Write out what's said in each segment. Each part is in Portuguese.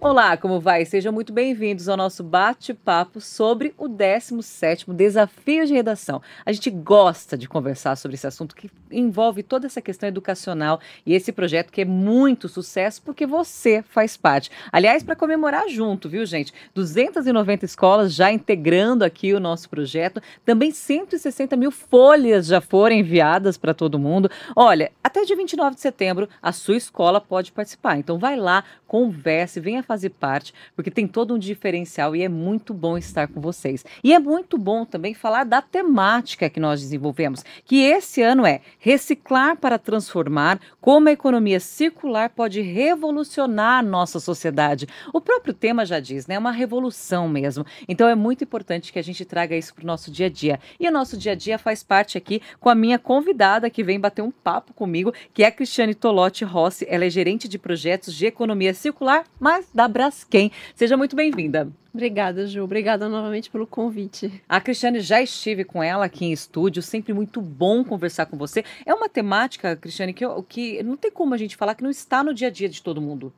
Olá, como vai? Sejam muito bem-vindos ao nosso bate-papo sobre o 17º Desafio de Redação. A gente gosta de conversar sobre esse assunto que envolve toda essa questão educacional e esse projeto que é muito sucesso porque você faz parte. Aliás, para comemorar junto, viu, gente? 290 escolas já integrando aqui o nosso projeto. Também 160 mil folhas já foram enviadas para todo mundo. Olha, até dia 29 de setembro a sua escola pode participar. Então vai lá, converse, venha fazer parte, porque tem todo um diferencial e é muito bom estar com vocês. E é muito bom também falar da temática que nós desenvolvemos, que esse ano é Reciclar para Transformar, como a economia circular pode revolucionar nossa sociedade. O próprio tema já diz, né? É uma revolução mesmo. Então é muito importante que a gente traga isso para o nosso dia a dia. E o nosso dia a dia faz parte aqui com a minha convidada que vem bater um papo comigo, que é a Cristiane Tolotti Rossi. Ela é gerente de projetos de economia circular, mas da Braskem. Seja muito bem-vinda. Obrigada, Ju. Obrigada novamente pelo convite. A Cristiane, já estive com ela aqui em estúdio, sempre muito bom conversar com você. É uma temática, Cristiane, que não tem como a gente falar que não está no dia a dia de todo mundo.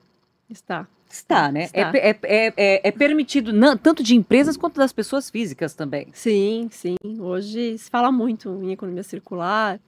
Está. Está, né? Está. É permitido, tanto de empresas quanto das pessoas físicas também. Sim, sim. Hoje se fala muito em economia circular,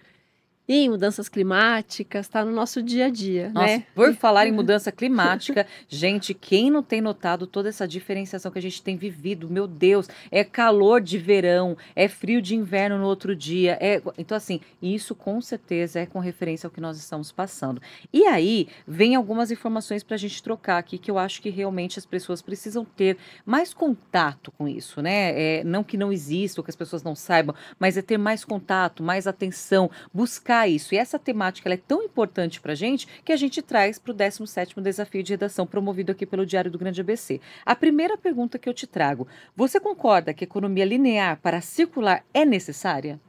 em mudanças climáticas, está no nosso dia a dia, Nossa, né? por falar em mudança climática, gente, quem não tem notado toda essa diferenciação que a gente tem vivido? Meu Deus, é calor de verão, é frio de inverno no outro dia. Então, assim, isso com certeza é com referência ao que nós estamos passando. E aí, vem algumas informações para a gente trocar aqui, que eu acho que realmente as pessoas precisam ter mais contato com isso, né? Não que não exista, ou que as pessoas não saibam, mas é ter mais contato, mais atenção, buscar isso. E essa temática ela é tão importante para a gente que a gente traz para o 17º Desafio de Redação promovido aqui pelo Diário do Grande ABC. A primeira pergunta que eu te trago, você concorda que a economia linear para circular é necessária?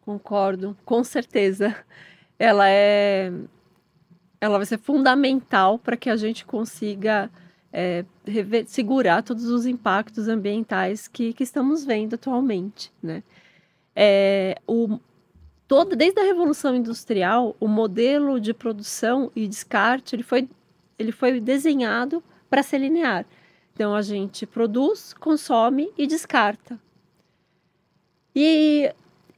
Concordo, com certeza. Ela vai ser fundamental para que a gente consiga segurar todos os impactos ambientais que estamos vendo atualmente, né? Desde a Revolução Industrial, o modelo de produção e descarte ele foi desenhado para ser linear. Então, a gente produz, consome e descarta. E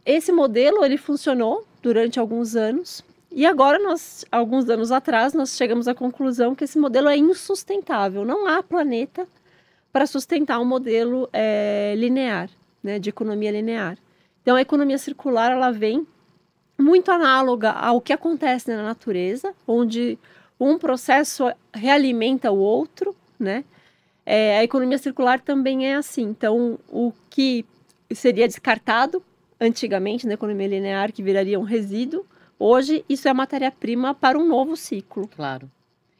esse modelo ele funcionou durante alguns anos. E agora, alguns anos atrás, nós chegamos à conclusão que esse modelo é insustentável. Não há planeta para sustentar um modelo linear, né, de economia linear. Então, a economia circular ela vem muito análoga ao que acontece na natureza, onde um processo realimenta o outro, né? A economia circular também é assim. Então, o que seria descartado antigamente na economia linear, que viraria um resíduo, hoje isso é matéria-prima para um novo ciclo. Claro.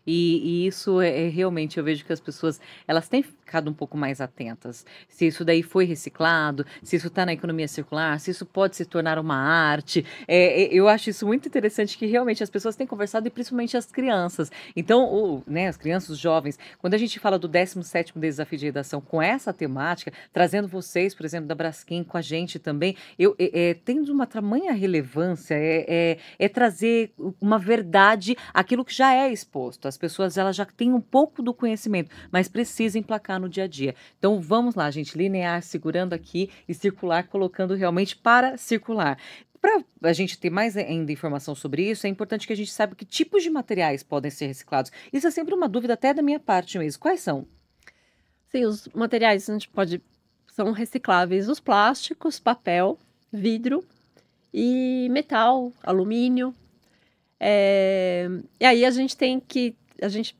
E isso realmente, eu vejo que as pessoas, elas têm ficado um pouco mais atentas. Se isso daí foi reciclado, se isso está na economia circular, se isso pode se tornar uma arte. Eu acho isso muito interessante que realmente as pessoas têm conversado e principalmente as crianças. Então, né, as crianças, os jovens, quando a gente fala do 17º Desafio de Redação com essa temática, trazendo vocês, por exemplo, da Braskem com a gente também, tendo uma tamanha relevância, trazer uma verdade, aquilo que já é exposto. As pessoas elas já têm um pouco do conhecimento, mas precisam emplacar no dia a dia. Então vamos lá, gente, linear, segurando aqui e circular, colocando realmente para circular. Para a gente ter mais ainda informação sobre isso, é importante que a gente saiba que tipos de materiais podem ser reciclados. Isso é sempre uma dúvida até da minha parte mesmo. Quais são? Sim, os materiais são recicláveis: os plásticos, papel, vidro e metal, alumínio. E aí a gente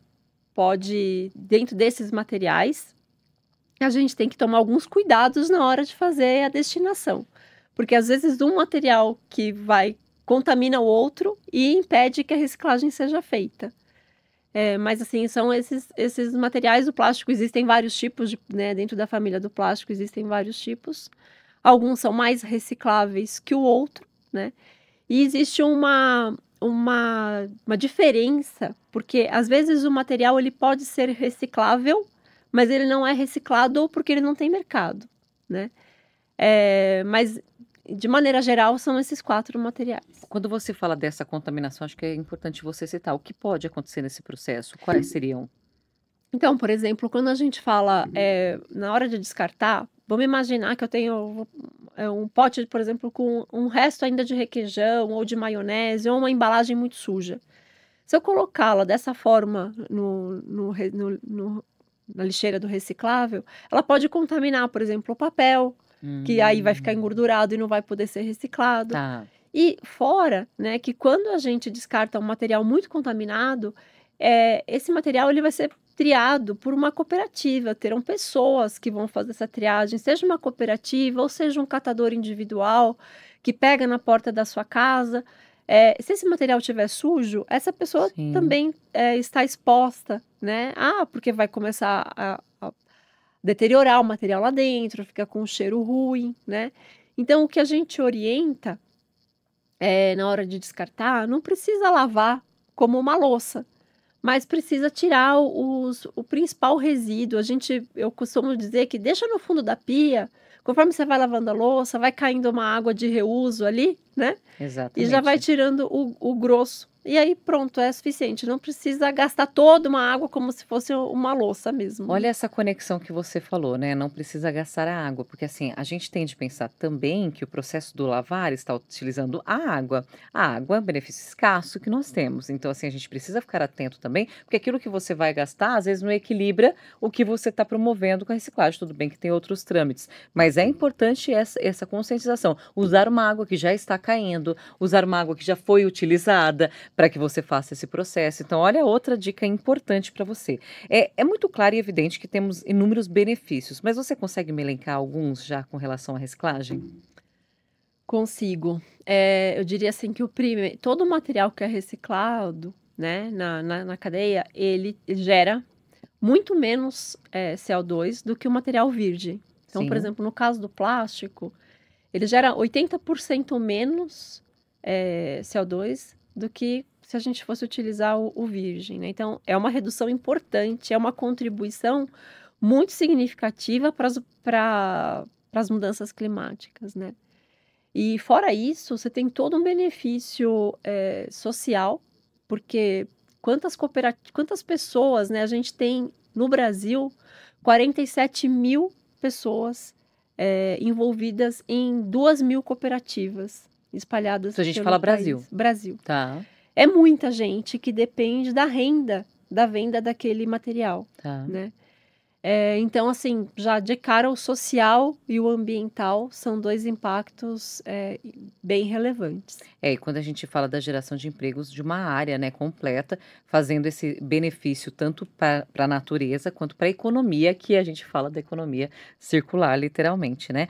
pode, dentro desses materiais, a gente tem que tomar alguns cuidados na hora de fazer a destinação. Porque às vezes um material que contamina o outro e impede que a reciclagem seja feita. Mas assim, são esses materiais. O plástico, existem vários tipos, né? Dentro da família do plástico existem vários tipos. Alguns são mais recicláveis que o outro, né? E existe uma diferença, porque às vezes o material ele pode ser reciclável, mas ele não é reciclado porque ele não tem mercado, né? Mas de maneira geral são esses 4 materiais. Quando você fala dessa contaminação, acho que é importante você citar o que pode acontecer nesse processo. Quais seriam? Então, por exemplo, quando a gente fala, na hora de descartar, vamos imaginar que eu tenho um pote, por exemplo, com um resto ainda de requeijão ou de maionese ou uma embalagem muito suja. Se eu colocá-la dessa forma na lixeira do reciclável, ela pode contaminar, por exemplo, o papel, que aí vai ficar Hum, engordurado e não vai poder ser reciclado. tá, E fora, né, que quando a gente descarta um material muito contaminado, esse material ele vai ser triado por uma cooperativa, terão pessoas que vão fazer essa triagem, seja uma cooperativa ou seja um catador individual que pega na porta da sua casa. Se esse material estiver sujo, essa pessoa sim. também está exposta, né? Porque vai começar a deteriorar o material lá dentro, fica com um cheiro ruim, né? Então, o que a gente orienta na hora de descartar, não precisa lavar como uma louça, mas precisa tirar o principal resíduo. Eu costumo dizer que deixa no fundo da pia, conforme você vai lavando a louça, vai caindo uma água de reuso ali, né? E já vai Exatamente. tirando o grosso. E aí pronto, é suficiente. Não precisa gastar toda uma água como se fosse uma louça mesmo, né? Olha essa conexão que você falou, né? Não precisa gastar a água, porque assim, a gente tem de pensar também que o processo do lavar está utilizando a água. A água é um benefício escasso que nós temos. Então, assim, a gente precisa ficar atento também, porque aquilo que você vai gastar, às vezes, não equilibra o que você está promovendo com a reciclagem. Tudo bem que tem outros trâmites, mas é importante essa conscientização. Usar uma água que já está caindo, usar uma água que já foi utilizada, para que você faça esse processo. Então, olha outra dica importante para você. É muito claro e evidente que temos inúmeros benefícios, mas você consegue me elencar alguns já com relação à reciclagem? Consigo. Eu diria assim que todo o material que é reciclado, né, na cadeia, ele gera muito menos, CO2 do que o material virgem. Então, por Sim, exemplo, no caso do plástico, ele gera 80% menos, CO2 do que se a gente fosse utilizar o virgem, né. Então é uma redução importante, é uma contribuição muito significativa para as mudanças climáticas, né. E fora isso, você tem todo um benefício, social, porque quantas pessoas, né, a gente tem no Brasil 47.000 pessoas, envolvidas em 2.000 cooperativas espalhadas então a gente pelo fala Brasil. país. Brasil. Tá, É muita gente que depende da renda da venda daquele material, tá. né. Então, assim, já de cara o social e o ambiental são 2 impactos, bem relevantes. E quando a gente fala da geração de empregos de uma área, né, completa, fazendo esse benefício tanto para a natureza quanto para a economia, que a gente fala da economia circular, literalmente, né?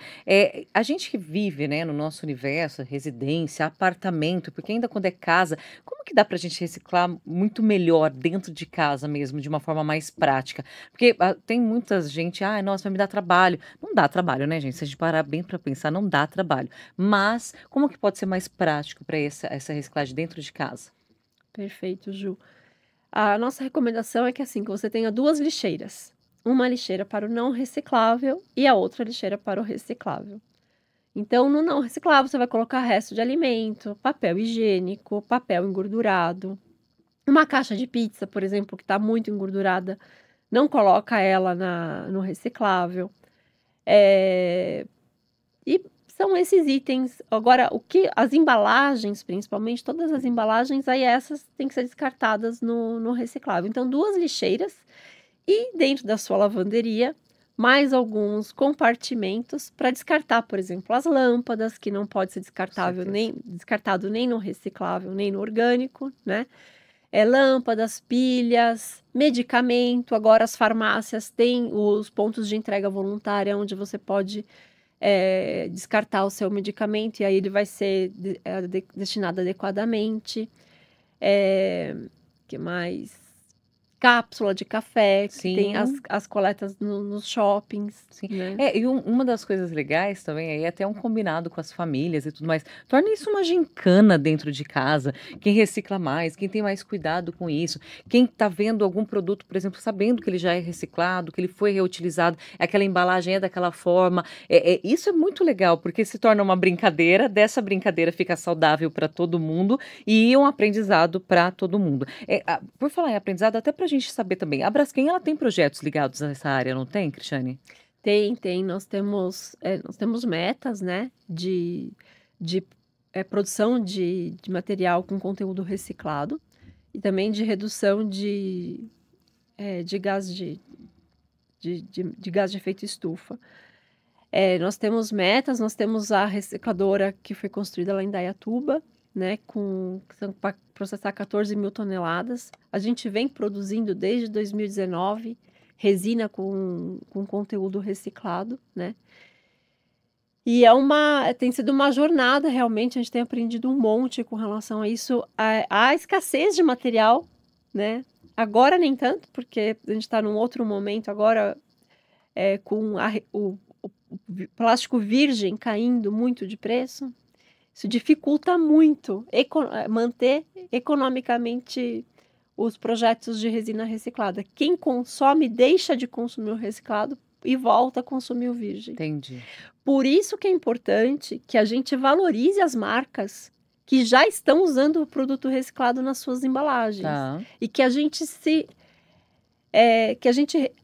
A gente que vive, né, no nosso universo, residência, apartamento, porque ainda quando é casa, como que dá para a gente reciclar muito melhor dentro de casa mesmo, de uma forma mais prática? Porque tem muita gente, nossa, vai me dar trabalho. Não dá trabalho, né, gente? Se a gente parar bem para pensar, não dá trabalho. Mas como que pode ser mais prático para essa reciclagem dentro de casa? Perfeito, Ju. A nossa recomendação é que, assim, que você tenha 2 lixeiras, uma lixeira para o não reciclável e a outra lixeira para o reciclável. Então, no não reciclável, você vai colocar resto de alimento, papel higiênico, papel engordurado, uma caixa de pizza, por exemplo, que está muito engordurada, não coloca ela no reciclável. Eh E são esses itens. Agora, as embalagens, principalmente, todas as embalagens, aí essas têm que ser descartadas no reciclável. Então, 2 lixeiras e dentro da sua lavanderia, mais alguns compartimentos para descartar, por exemplo, as lâmpadas, que não pode ser Com certeza. descartado nem no reciclável, nem no orgânico, né. Lâmpadas, pilhas, medicamento. Agora as farmácias têm os pontos de entrega voluntária, onde você pode descartar o seu medicamento e aí ele vai ser destinado adequadamente. Que mais? Cápsula de café, que tem as Sim. as coletas nos shoppings, Sim. né. Uma das coisas legais também aí é até um combinado com as famílias e tudo mais. Torna isso uma gincana dentro de casa. Quem recicla mais, quem tem mais cuidado com isso, quem tá vendo algum produto, por exemplo, sabendo que ele já é reciclado, que ele foi reutilizado, aquela embalagem é daquela forma. Isso é muito legal, porque se torna uma brincadeira, dessa brincadeira fica saudável para todo mundo e um aprendizado para todo mundo. Por falar em aprendizado, até para a gente saber também, a Braskem, ela tem projetos ligados a essa área, não tem, Cristiane? Tem. Nós temos metas, né, de produção de material com conteúdo reciclado e também de redução de gás de efeito estufa. Nós temos metas, nós temos a recicladora que foi construída lá em Indaiatuba, né, para processar 14 mil toneladas. A gente vem produzindo desde 2019 resina com conteúdo reciclado, né? E tem sido uma jornada, realmente, a gente tem aprendido um monte com relação a isso, a escassez de material, né? Agora nem tanto, porque a gente está num outro momento agora, com o plástico virgem caindo muito de preço. Isso dificulta muito manter economicamente os projetos de resina reciclada. Quem consome deixa de consumir o reciclado e volta a consumir o virgem. Entendi. Por isso que é importante que a gente valorize as marcas que já estão usando o produto reciclado nas suas embalagens. Tá. E que a gente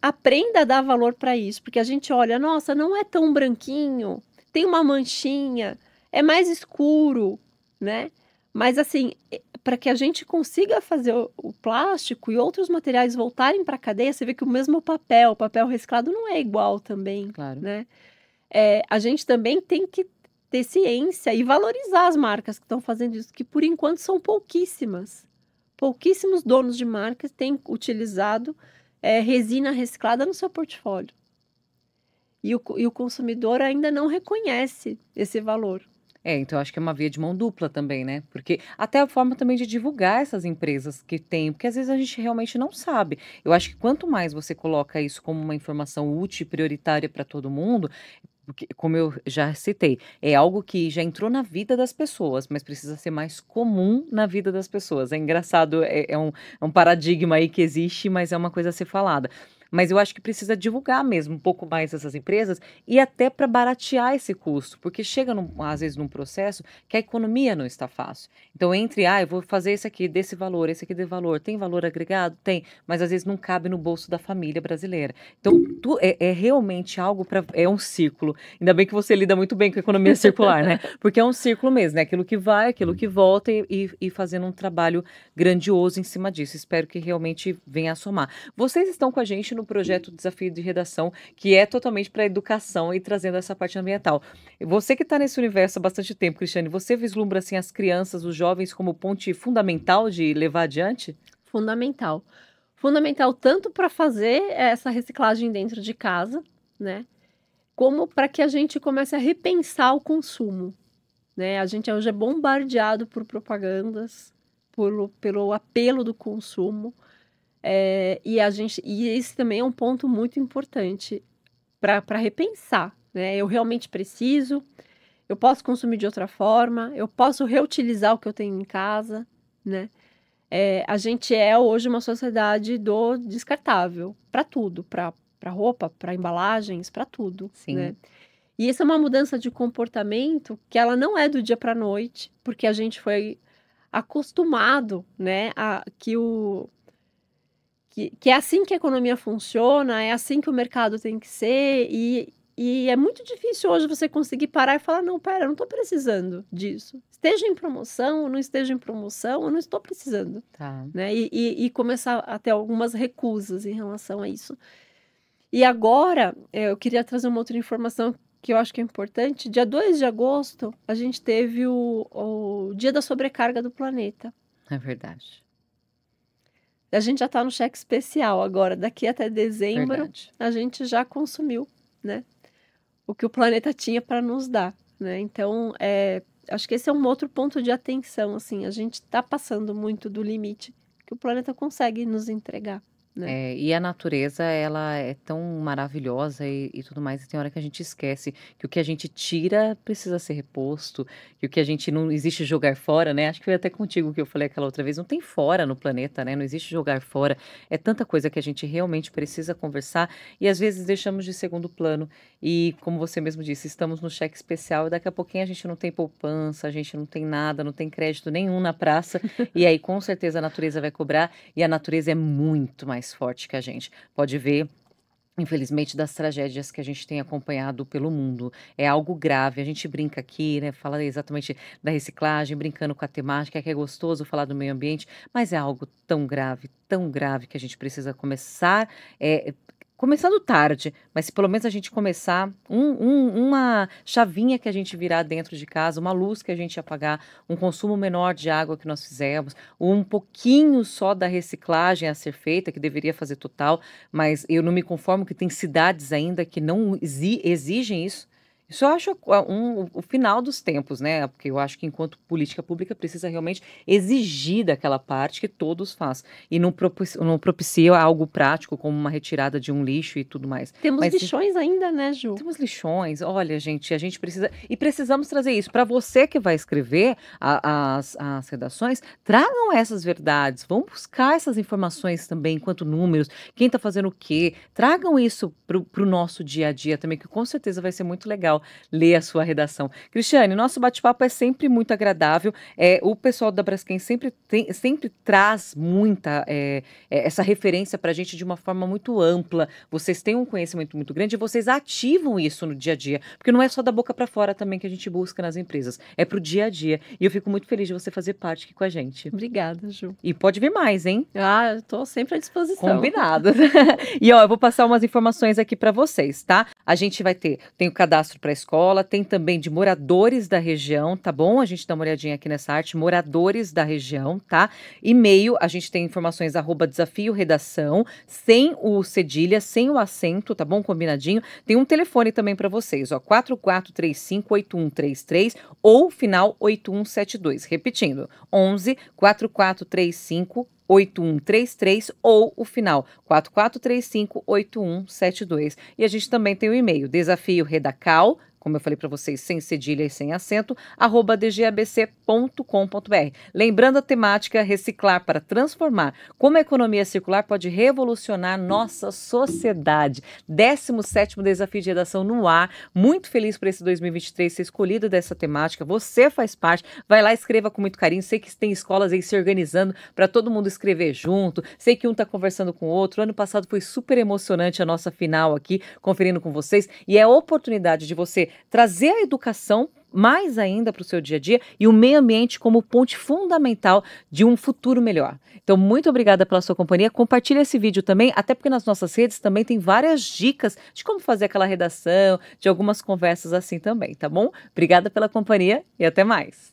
aprenda a dar valor para isso. Porque a gente olha, nossa, não é tão branquinho, tem uma manchinha, é mais escuro, né? Mas assim, para que a gente consiga fazer o plástico e outros materiais voltarem para a cadeia, você vê que o mesmo papel reciclado não é igual também, Claro. né? A gente também tem que ter ciência e valorizar as marcas que estão fazendo isso, que por enquanto são pouquíssimas. Pouquíssimos donos de marcas têm utilizado resina reciclada no seu portfólio. E o consumidor ainda não reconhece esse valor. Então acho que é uma via de mão dupla também, né? Porque até a forma também de divulgar essas empresas que tem, porque às vezes a gente realmente não sabe. Eu acho que quanto mais você coloca isso como uma informação útil e prioritária para todo mundo, porque, como eu já citei, é algo que já entrou na vida das pessoas, mas precisa ser mais comum na vida das pessoas. É engraçado, é um paradigma aí que existe, mas é uma coisa a ser falada. Mas eu acho que precisa divulgar mesmo um pouco mais essas empresas e até para baratear esse custo, porque chega às vezes num processo que a economia não está fácil. Então, eu vou fazer esse aqui desse valor, esse aqui desse valor, tem valor agregado? Tem, mas às vezes não cabe no bolso da família brasileira. Então, é realmente algo é um círculo. Ainda bem que você lida muito bem com a economia circular, né? Porque é um círculo mesmo, né? Aquilo que vai, aquilo que volta e fazendo um trabalho grandioso em cima disso. Espero que realmente venha a somar. Vocês estão com a gente no projeto Desafio de Redação, que é totalmente para a educação e trazendo essa parte ambiental. Você que está nesse universo há bastante tempo, Cristiane, você vislumbra assim as crianças, os jovens como ponte fundamental de levar adiante? Fundamental. Fundamental tanto para fazer essa reciclagem dentro de casa, né? Como para que a gente comece a repensar o consumo, né? A gente hoje é bombardeado por propagandas, pelo apelo do consumo, e esse também é um ponto muito importante para repensar, né? Eu realmente preciso, eu posso consumir de outra forma, eu posso reutilizar o que eu tenho em casa, né? A gente é hoje uma sociedade do descartável para tudo, para roupa, para embalagens, para tudo, Sim. né? E isso é uma mudança de comportamento que ela não é do dia para a noite, porque a gente foi acostumado, né, que é assim que a economia funciona, é assim que o mercado tem que ser, e é muito difícil hoje você conseguir parar e falar, não, pera, eu não estou precisando disso. Esteja em promoção ou não esteja em promoção, eu não estou precisando. Tá. Né? E começar a ter algumas recusas em relação a isso. E agora, eu queria trazer uma outra informação que eu acho que é importante. Dia 2 de agosto, a gente teve o Dia da Sobrecarga do Planeta. É verdade. A gente já está no cheque especial agora. Daqui até dezembro, Verdade. a gente já consumiu, né, o que o planeta tinha para nos dar, né? Então, acho que esse é um outro ponto de atenção, assim. A gente está passando muito do limite que o planeta consegue nos entregar, né? E a natureza, ela é tão maravilhosa e tudo mais, e tem hora que a gente esquece que o que a gente tira precisa ser reposto, que o que a gente não existe jogar fora, né? Acho que foi até contigo que eu falei aquela outra vez, não tem fora no planeta, né? Não existe jogar fora. É tanta coisa que a gente realmente precisa conversar e às vezes deixamos de segundo plano. E como você mesmo disse, estamos no cheque especial e daqui a pouquinho a gente não tem poupança, a gente não tem nada, não tem crédito nenhum na praça. E aí com certeza a natureza vai cobrar e a natureza é muito mais mais forte que a gente. Pode ver, infelizmente, das tragédias que a gente tem acompanhado pelo mundo. É algo grave. A gente brinca aqui, né? Fala exatamente da reciclagem, brincando com a temática, que é gostoso falar do meio ambiente, mas é algo tão grave que a gente precisa começar. Começando tarde, mas se pelo menos a gente começar uma chavinha que a gente virar dentro de casa, uma luz que a gente apagar, um consumo menor de água que nós fizemos, um pouquinho só da reciclagem a ser feita, que deveria fazer total, mas eu não me conformo que tem cidades ainda que não exigem isso. Isso eu acho o final dos tempos, né? Porque eu acho que enquanto política pública precisa realmente exigir daquela parte que todos façam. E não propicia algo prático, como uma retirada de um lixo e tudo mais. Temos Mas lixões ainda, né, Ju? temos lixões, olha, gente, a gente precisa. E precisamos trazer isso. Para você que vai escrever as redações, tragam essas verdades, vão buscar essas informações também, enquanto números, quem está fazendo o quê. Tragam isso para o nosso dia a dia também, que com certeza vai ser muito legal ler a sua redação. Cristiane, nosso bate-papo é sempre muito agradável. O pessoal da Braskem sempre traz muita essa referência para a gente de uma forma muito ampla. Vocês têm um conhecimento muito grande e vocês ativam isso no dia a dia, porque não é só da boca para fora também que a gente busca nas empresas, é pro dia a dia. E eu fico muito feliz de você fazer parte aqui com a gente. Obrigada, Ju. E pode vir mais, hein? Ah, eu tô sempre à disposição. Combinado. E ó, eu vou passar umas informações aqui para vocês, tá? A gente tem o cadastro para a escola, tem também de moradores da região, tá bom? A gente dá uma olhadinha aqui nessa arte, moradores da região, tá? E-mail, a gente tem informações @desafio redação, sem o cedilha, sem o acento, tá bom? Combinadinho. Tem um telefone também para vocês, ó, 4435-8133 ou final 8172. Repetindo, 11 4435 8133 ou o final 4435-8172. E a gente também tem o e-mail desafio redacal, como eu falei para vocês, sem cedilha e sem acento, @dgabc.com.br. Lembrando a temática reciclar para transformar, como a economia circular pode revolucionar nossa sociedade. 17º Desafio de Redação no ar. Muito feliz por esse 2023 ser escolhido dessa temática. Você faz parte. Vai lá, escreva com muito carinho. Sei que tem escolas aí se organizando para todo mundo escrever junto. Sei que um está conversando com o outro. Ano passado foi super emocionante a nossa final aqui, conferindo com vocês. E é a oportunidade de você trazer a educação mais ainda para o seu dia a dia e o meio ambiente como ponte fundamental de um futuro melhor. Então, muito obrigada pela sua companhia. Compartilhe esse vídeo também, até porque nas nossas redes também tem várias dicas de como fazer aquela redação, de algumas conversas assim também, tá bom? Obrigada pela companhia e até mais.